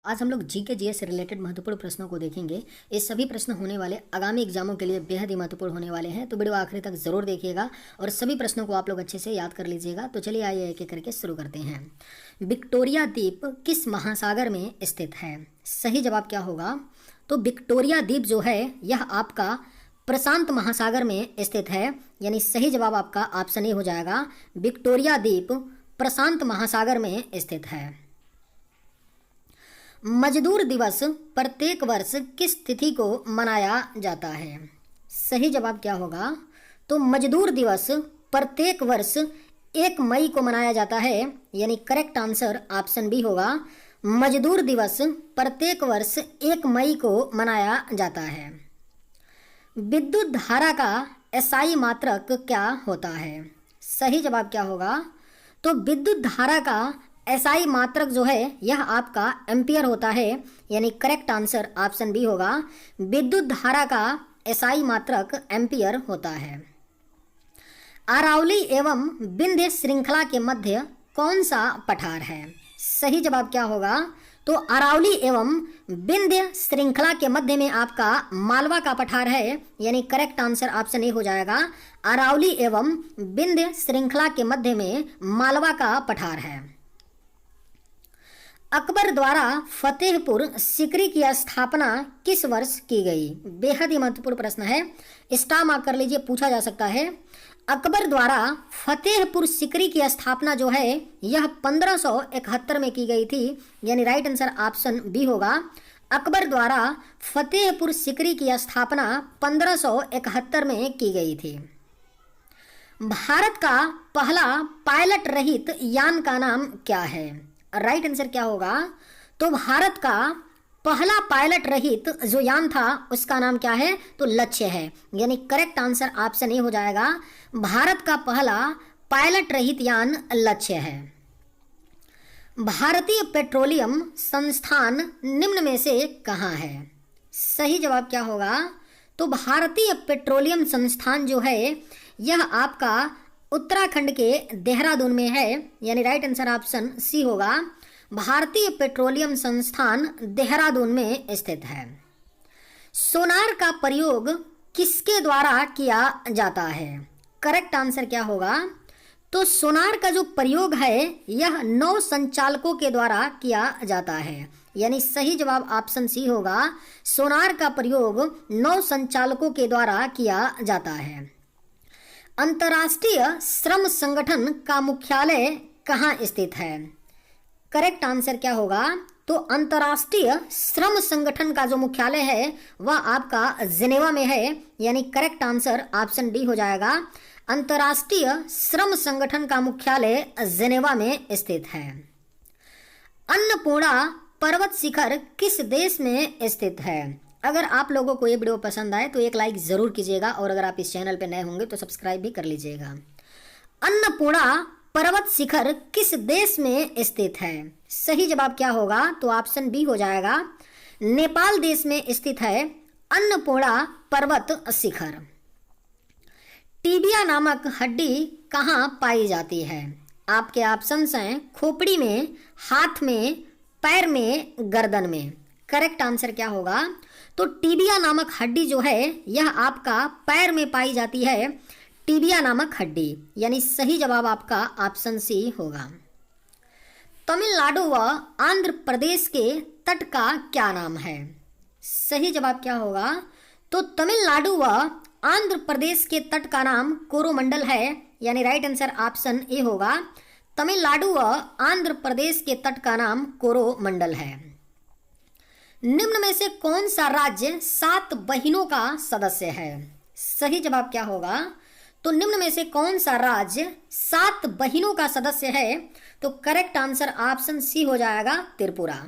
आज हम लोग जीके जीएस से रिलेटेड महत्वपूर्ण प्रश्नों को देखेंगे। ये सभी प्रश्न होने वाले आगामी एग्जामों के लिए बेहद ही महत्वपूर्ण होने वाले हैं, तो वीडियो आखिरी तक जरूर देखिएगा और सभी प्रश्नों को आप लोग अच्छे से याद कर लीजिएगा। तो चलिए आइए एक एक करके शुरू करते हैं। विक्टोरिया द्वीप किस महासागर में स्थित है? सही जवाब क्या होगा? तो विक्टोरिया द्वीप जो है यह आपका प्रशांत महासागर में स्थित है, यानी सही जवाब आपका ऑप्शन ए हो जाएगा। विक्टोरिया द्वीप प्रशांत महासागर में स्थित है। मजदूर दिवस प्रत्येक वर्ष किस तिथि को मनाया जाता है? सही जवाब क्या होगा? तो मजदूर दिवस प्रत्येक वर्ष 1 मई को मनाया जाता है, यानी करेक्ट आंसर ऑप्शन बी होगा। मजदूर दिवस प्रत्येक वर्ष 1 मई को मनाया जाता है। विद्युत धारा का एसआई मात्रक क्या होता है? सही जवाब क्या होगा? तो विद्युत धारा का एसआई मात्रक जो है यह आपका एम्पियर होता है, यानी करेक्ट आंसर ऑप्शन बी होगा। विद्युत धारा का एसआई मात्रक एम्पियर होता है। अरावली एवं विंध्य श्रृंखला के मध्य कौन सा पठार है? सही जवाब क्या होगा? तो अरावली एवं विंध्य श्रृंखला के मध्य में आपका मालवा का पठार है, यानी करेक्ट आंसर ऑप्शन ए हो जाएगा। अरावली एवं विंध्य श्रृंखला के मध्य में मालवा का पठार है। अकबर द्वारा फतेहपुर सीकरी की स्थापना किस वर्ष की गई? बेहद ही महत्वपूर्ण प्रश्न है, स्टार मार्क कर लीजिए, पूछा जा सकता है। अकबर द्वारा फतेहपुर सीकरी की स्थापना जो है यह 1571 में की गई थी, यानी राइट आंसर ऑप्शन बी होगा। अकबर द्वारा फतेहपुर सीकरी की स्थापना 1571 में की गई थी। भारत का पहला पायलट रहित यान का नाम क्या है? राइट आंसर क्या होगा? तो भारत का पहला पायलट रहित जो यान था उसका नाम क्या है? तो लक्ष्य है, यानी करेक्ट आंसर ऑप्शन ए हो जाएगा। भारत का पहला पायलट रहित यान लक्ष्य है। भारतीय पेट्रोलियम संस्थान निम्न में से कहाँ है? सही जवाब क्या होगा? तो भारतीय पेट्रोलियम संस्थान जो है यह आपका उत्तराखंड के देहरादून में है, यानी राइट आंसर ऑप्शन सी होगा। भारतीय पेट्रोलियम संस्थान देहरादून में स्थित है। सोनार का प्रयोग किसके द्वारा किया जाता है? करेक्ट आंसर क्या होगा? तो सोनार का जो प्रयोग है यह नौ संचालकों के द्वारा किया जाता है, यानी सही जवाब ऑप्शन सी होगा। सोनार का प्रयोग 9 संचालकों के द्वारा किया जाता है। अंतर्राष्ट्रीय श्रम संगठन का मुख्यालय कहाँ स्थित है? करेक्ट आंसर क्या होगा? तो अंतर्राष्ट्रीय श्रम संगठन का जो मुख्यालय है वह आपका जिनेवा में है, यानी करेक्ट आंसर ऑप्शन डी हो जाएगा। अंतर्राष्ट्रीय श्रम संगठन का मुख्यालय जिनेवा में स्थित है। अन्नपूर्णा पर्वत शिखर किस देश में स्थित है? अगर आप लोगों को ये वीडियो पसंद आए तो एक लाइक ज़रूर कीजिएगा और अगर आप इस चैनल पर नए होंगे तो सब्सक्राइब भी कर लीजिएगा। अन्नपूर्णा पर्वत शिखर किस देश में स्थित है? सही जवाब क्या होगा? तो ऑप्शन बी हो जाएगा। नेपाल देश में स्थित है अन्नपूर्णा पर्वत शिखर। टीबिया नामक हड्डी कहाँ पाई जाती है? आपके ऑप्शंस हैं खोपड़ी में, हाथ में, पैर में, गर्दन में। करेक्ट आंसर क्या होगा? तो टीबिया नामक हड्डी जो है यह आपका पैर में पाई जाती है, टीबिया नामक हड्डी, यानी सही जवाब आपका ऑप्शन सी होगा। तमिलनाडु व आंध्र प्रदेश के तट का क्या नाम है? सही जवाब क्या होगा? तो तमिलनाडु व आंध्र प्रदेश के तट का नाम कोरोमंडल है, यानी राइट आंसर ऑप्शन ए होगा। तमिलनाडु व आंध्र प्रदेश के तट का नाम कोरोमंडल है। निम्न में से कौन सा राज्य 7 बहिनों का सदस्य है? सही जवाब क्या होगा? तो निम्न में से कौन सा राज्य 7 बहिनों का सदस्य है? तो करेक्ट आंसर ऑप्शन सी हो जाएगा, त्रिपुरा।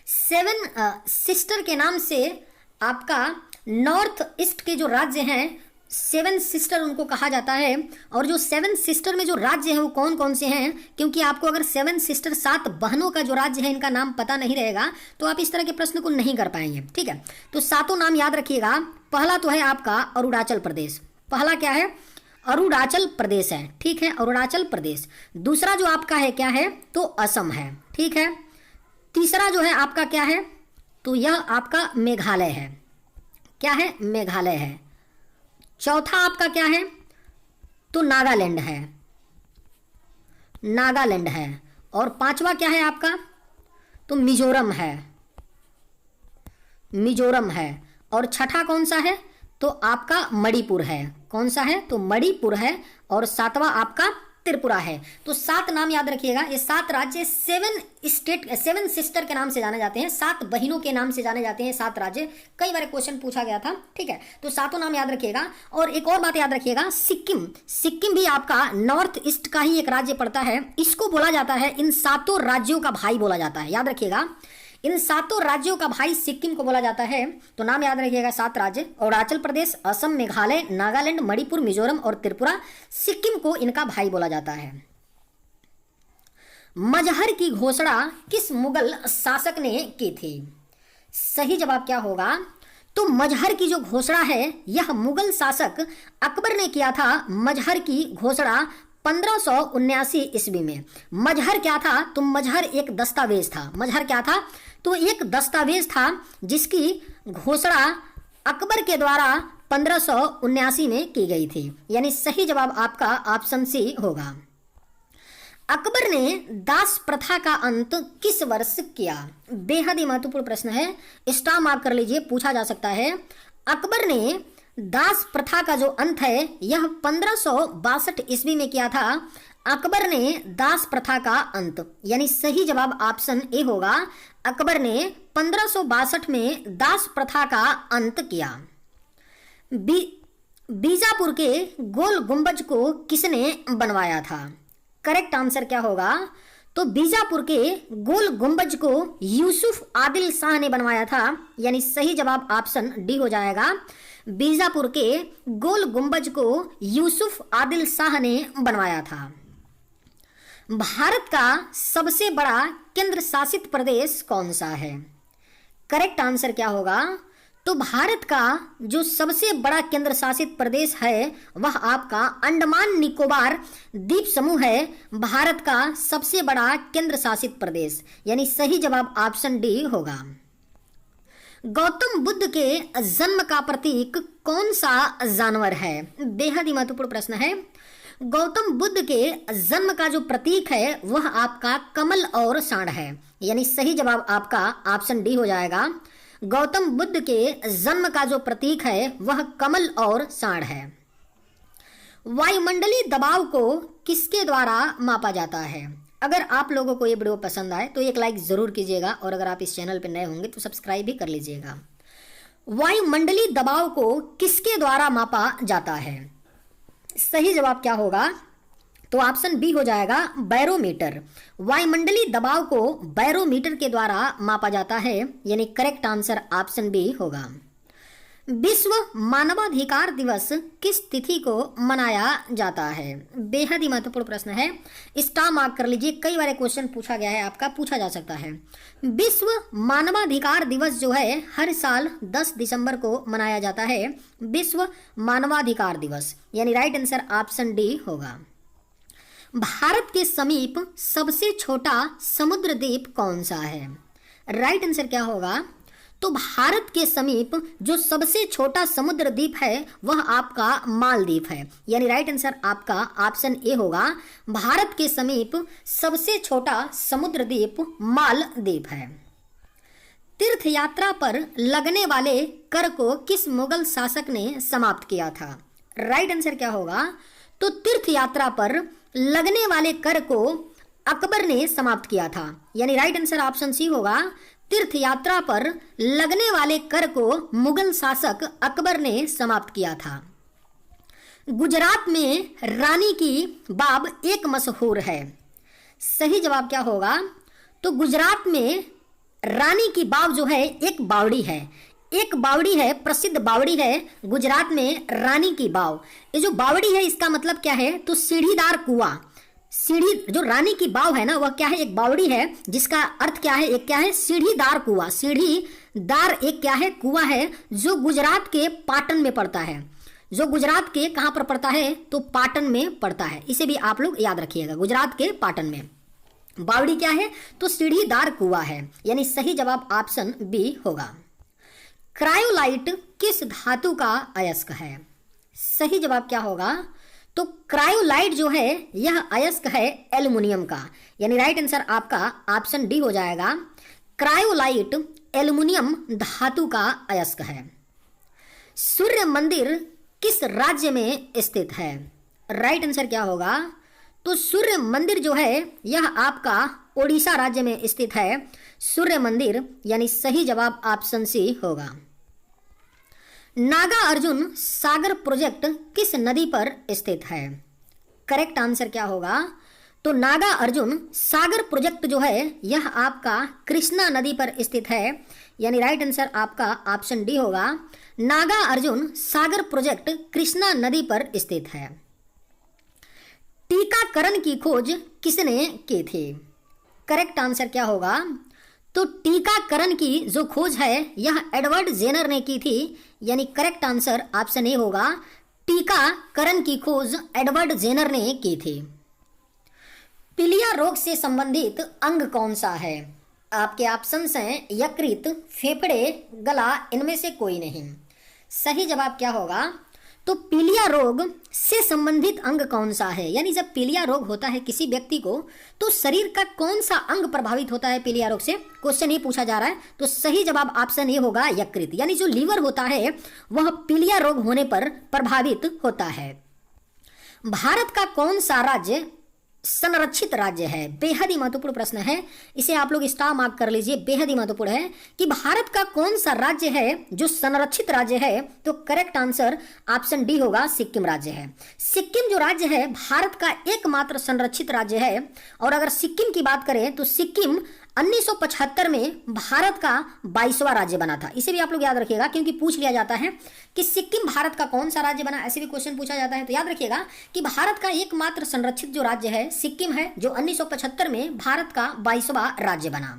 7 सिस्टर के नाम से आपका नॉर्थ ईस्ट के जो राज्य हैं 7 सिस्टर उनको कहा जाता है, और जो 7 सिस्टर में जो राज्य हैं वो कौन कौन से हैं, क्योंकि आपको अगर 7 सिस्टर 7 बहनों का जो राज्य है इनका नाम पता नहीं रहेगा तो आप इस तरह के प्रश्न को नहीं कर पाएंगे। ठीक है, तो 7 नाम याद रखिएगा। पहला तो है आपका अरुणाचल प्रदेश। पहला क्या है? अरुणाचल प्रदेश है। ठीक है, अरुणाचल प्रदेश। दूसरा जो आपका है क्या है? तो असम है। ठीक है, तीसरा जो है आपका क्या है, तो यह आपका मेघालय है। क्या है, मेघालय है। चौथा आपका क्या है, तो नागालैंड है, नागालैंड है। और पांचवा क्या है आपका, तो मिजोरम है, मिजोरम है। और छठा कौन सा है, तो आपका मणिपुर है। कौन सा है, तो मणिपुर है। और सातवां आपका त्रिपुरा है। तो 7 नाम याद रखिएगा। ये 7 राज्य 7 सिस्टर के नाम से जाने जाते हैं, 7 बहनों के नाम से जाने जाते हैं 7 राज्य। कई बार क्वेश्चन पूछा गया था, ठीक है। तो 7 नाम याद रखिएगा। और एक और बात याद रखिएगा, सिक्किम, सिक्किम भी आपका नॉर्थ ईस्ट का ही एक राज्य पड़ता है। इसको बोला जाता है, इन 7 राज्यों का भाई बोला जाता है। याद रखिएगा, इन 7 राज्यों का भाई सिक्किम को बोला जाता है। तो नाम याद रखिएगा, 7 राज्य, अरुणाचल प्रदेश, असम, मेघालय, नागालैंड, मणिपुर, मिजोरम और त्रिपुरा। सिक्किम को इनका भाई बोला जाता है। मजहर की घोषणा किस मुगल शासक ने की थी? सही जवाब क्या होगा, तो मजहर की जो घोषणा है यह मुगल शासक अकबर ने किया था। मजहर की घोषणा 1579 ईस्वी में। मजहर क्या था, तो मजहर एक दस्तावेज था। मजहर क्या था, तो एक दस्तावेज था जिसकी घोषणा अकबर के द्वारा 1579 में की गई थी। यानी सही जवाब आपका ऑप्शन सी होगा। अकबर ने दास प्रथा का अंत किस वर्ष किया? बेहद ही महत्वपूर्ण प्रश्न है, स्टार मार्क कर लीजिए, पूछा जा सकता है। अकबर ने दास प्रथा का जो अंत है यह 1562 ईस्वी में किया था। अकबर ने दास प्रथा का अंत, यानी सही जवाब ऑप्शन ए होगा। अकबर ने 1562 में दास प्रथा का अंत किया। बीजापुर के गोल गुंबज को किसने बनवाया था? करेक्ट आंसर क्या होगा, तो बीजापुर के गोल गुंबज को यूसुफ आदिल शाह ने बनवाया था। यानी सही जवाब ऑप्शन डी हो जाएगा। बीजापुर के गोल गुंबज को यूसुफ आदिल शाह ने बनवाया था। भारत का सबसे बड़ा केंद्र शासित प्रदेश कौन सा है? करेक्ट आंसर क्या होगा, तो भारत का जो सबसे बड़ा केंद्र शासित प्रदेश है वह आपका अंडमान निकोबार द्वीप समूह है। भारत का सबसे बड़ा केंद्र शासित प्रदेश, यानी सही जवाब ऑप्शन डी होगा। गौतम बुद्ध के जन्म का प्रतीक कौन सा जानवर है? बेहद ही महत्वपूर्ण प्रश्न है। गौतम बुद्ध के जन्म का जो प्रतीक है वह आपका कमल और सांड है। यानी सही जवाब आपका ऑप्शन डी हो जाएगा। गौतम बुद्ध के जन्म का जो प्रतीक है वह कमल और सांड है। वायुमंडलीय दबाव को किसके द्वारा मापा जाता है? अगर आप लोगों को ये वीडियो पसंद आए तो एक लाइक जरूर कीजिएगा, और अगर आप इस चैनल पर नए होंगे तो सब्सक्राइब भी कर लीजिएगा। वायुमंडलीय दबाव को किसके द्वारा मापा जाता है? सही जवाब क्या होगा, तो ऑप्शन बी हो जाएगा, बैरोमीटर। वायुमंडलीय दबाव को बैरोमीटर के द्वारा मापा जाता है। यानी करेक्ट आंसर ऑप्शन बी होगा। विश्व मानवाधिकार दिवस किस तिथि को मनाया जाता है? बेहद ही महत्वपूर्ण प्रश्न है, स्टार मार्क कर लीजिए। कई बार क्वेश्चन पूछा गया है, आपका पूछा जा सकता है। विश्व मानवाधिकार दिवस जो है हर साल 10 दिसंबर को मनाया जाता है। विश्व मानवाधिकार दिवस, यानी राइट आंसर ऑप्शन डी होगा। भारत के समीप सबसे छोटा समुद्र द्वीप कौन सा है? राइट आंसर क्या होगा, तो भारत के समीप जो सबसे छोटा समुद्र द्वीप है वह आपका मालदीव है। यानी राइट आंसर आपका ऑप्शन ए होगा। भारत के समीप सबसे छोटा समुद्र द्वीप मालदीव है। तीर्थ यात्रा पर लगने वाले कर को किस मुगल शासक ने समाप्त किया था? राइट आंसर क्या होगा, तो तीर्थ यात्रा पर लगने वाले कर को अकबर ने समाप्त किया था। यानी राइट आंसर ऑप्शन सी होगा। तीर्थ यात्रा पर लगने वाले कर को मुगल शासक अकबर ने समाप्त किया था। गुजरात में रानी की बाव एक मशहूर है। सही जवाब क्या होगा, तो गुजरात में रानी की बाव जो है एक बावड़ी है। एक बावड़ी है, प्रसिद्ध बावड़ी है गुजरात में रानी की बाव। ये जो बावड़ी है इसका मतलब क्या है, तो सीढ़ीदार कुआं। सीढ़ी जो रानी की बाव है ना वह क्या है, एक बावड़ी है, जिसका अर्थ क्या है, एक क्या है, सीढ़ीदार कुआं। सीढ़ीदार एक क्या है, कुआं है जो गुजरात के पाटन में पड़ता है। जो गुजरात के कहाँ पर पड़ता है, तो पाटन में पड़ता है। इसे भी आप लोग याद रखिएगा, गुजरात के पाटन में। बावड़ी क्या है? तो सीढ़ीदार कुआं है, यानी सही जवाब ऑप्शन बी होगा। क्रायोलाइट किस धातु का अयस्क है? सही जवाब क्या होगा? तो क्रायोलाइट जो है यह अयस्क है एल्युमिनियम का, यानी राइट आंसर आपका ऑप्शन डी हो जाएगा। क्रायोलाइट एल्युमिनियम धातु का अयस्क है। सूर्य मंदिर किस राज्य में स्थित है? राइट आंसर क्या होगा? तो सूर्य मंदिर जो है यह आपका ओडिशा राज्य में स्थित है, सूर्य मंदिर, यानी सही जवाब ऑप्शन सी होगा। नागा अर्जुन सागर प्रोजेक्ट किस नदी पर स्थित है? करेक्ट आंसर क्या होगा? तो नागा अर्जुन सागर प्रोजेक्ट जो है यह आपका कृष्णा नदी पर स्थित है, यानी राइट आंसर आपका ऑप्शन डी होगा। नागा अर्जुन सागर प्रोजेक्ट कृष्णा नदी पर स्थित है। टीकाकरण की खोज किसने की थी? करेक्ट आंसर क्या होगा? तो टीकाकरण की जो खोज है यह एडवर्ड जेनर ने की थी, यानी करेक्ट आंसर ऑप्शन ए होगा। टीकाकरण की खोज एडवर्ड जेनर ने की थी। पीलिया रोग से संबंधित अंग कौन सा है? आपके ऑप्शंस हैं यकृत, फेफड़े, गला, इनमें से कोई नहीं। सही जवाब क्या होगा? तो पीलिया रोग से संबंधित अंग कौन सा है, यानी जब पीलिया रोग होता है किसी व्यक्ति को तो शरीर का कौन सा अंग प्रभावित होता है पीलिया रोग से, क्वेश्चन ये पूछा जा रहा है। तो सही जवाब ऑप्शन ए होगा यकृत, यानी जो लीवर होता है वह पीलिया रोग होने पर प्रभावित होता है। भारत का कौन सा राज्य संरक्षित राज्य है? बेहद ही महत्वपूर्ण प्रश्न है, इसे आप लोग स्टार मार्क कर लीजिए। बेहद ही महत्वपूर्ण है कि भारत का कौन सा राज्य है जो संरक्षित राज्य है? तो करेक्ट आंसर ऑप्शन डी होगा, सिक्किम राज्य है। सिक्किम जो राज्य है भारत का एकमात्र संरक्षित राज्य है। और अगर सिक्किम की बात करें तो सिक्किम 1975 में भारत का 22वां राज्य बना था। इसे भी आप लोग याद रखिएगा, क्योंकि पूछ लिया जाता है कि सिक्किम भारत का कौन सा राज्य बना, ऐसे भी क्वेश्चन पूछा जाता है। तो याद रखिएगा कि भारत का एकमात्र संरक्षित जो राज्य है सिक्किम है, जो 1975 में भारत का 22वां राज्य बना।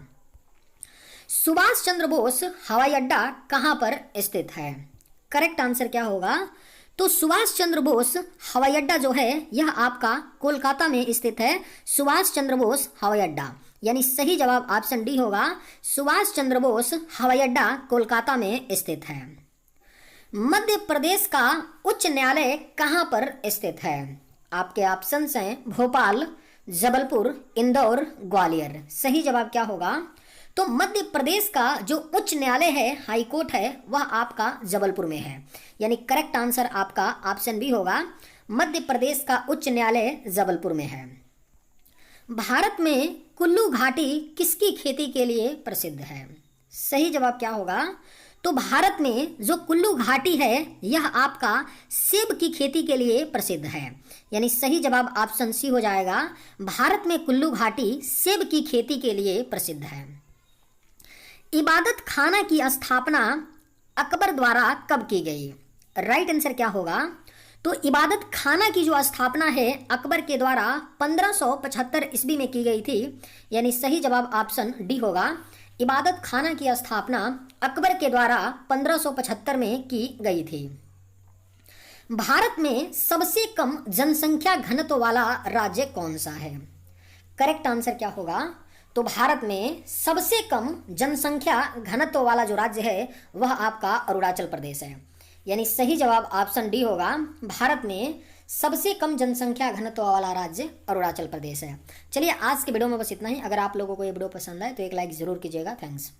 सुभाष चंद्र बोस हवाई अड्डा कहां पर स्थित है? करेक्ट आंसर क्या होगा? तो सुभाष चंद्र बोस हवाई अड्डा जो है यह आपका कोलकाता में स्थित है। सुभाष चंद्र बोस हवाई अड्डा, यानी सही जवाब ऑप्शन डी होगा। सुभाष चंद्र बोस हवाई अड्डा कोलकाता में स्थित है। मध्य प्रदेश का उच्च न्यायालय कहां पर स्थित है? आपके ऑप्शंस हैं भोपाल, जबलपुर, इंदौर, ग्वालियर। सही जवाब क्या होगा? तो मध्य प्रदेश का जो उच्च न्यायालय है, हाई कोर्ट है, वह आपका जबलपुर में है, यानी करेक्ट आंसर आपका ऑप्शन बी होगा। मध्य प्रदेश का उच्च न्यायालय जबलपुर में है। भारत में कुल्लू घाटी किसकी खेती के लिए प्रसिद्ध है? सही जवाब क्या होगा? तो भारत में जो कुल्लू घाटी है यह आपका सेब की खेती के लिए प्रसिद्ध है, यानी सही जवाब ऑप्शन सी हो जाएगा। भारत में कुल्लू घाटी सेब की खेती के लिए प्रसिद्ध है। इबादत खाना की स्थापना अकबर द्वारा कब की गई? राइट आंसर क्या होगा? तो इबादत खाना की जो स्थापना है अकबर के द्वारा 1575 ईस्वी में की गई थी, यानी सही जवाब ऑप्शन डी होगा। इबादत खाना की स्थापना अकबर के द्वारा 1575 में की गई थी। भारत में सबसे कम जनसंख्या घनत्व वाला राज्य कौन सा है? करेक्ट आंसर क्या होगा? तो भारत में सबसे कम जनसंख्या घनत्व वाला जो राज्य है वह आपका अरुणाचल प्रदेश है, यानी सही जवाब ऑप्शन डी होगा। भारत में सबसे कम जनसंख्या घनत्व वाला राज्य अरुणाचल प्रदेश है। चलिए आज के वीडियो में बस इतना ही। अगर आप लोगों को ये वीडियो पसंद आए तो एक लाइक जरूर कीजिएगा। थैंक्स।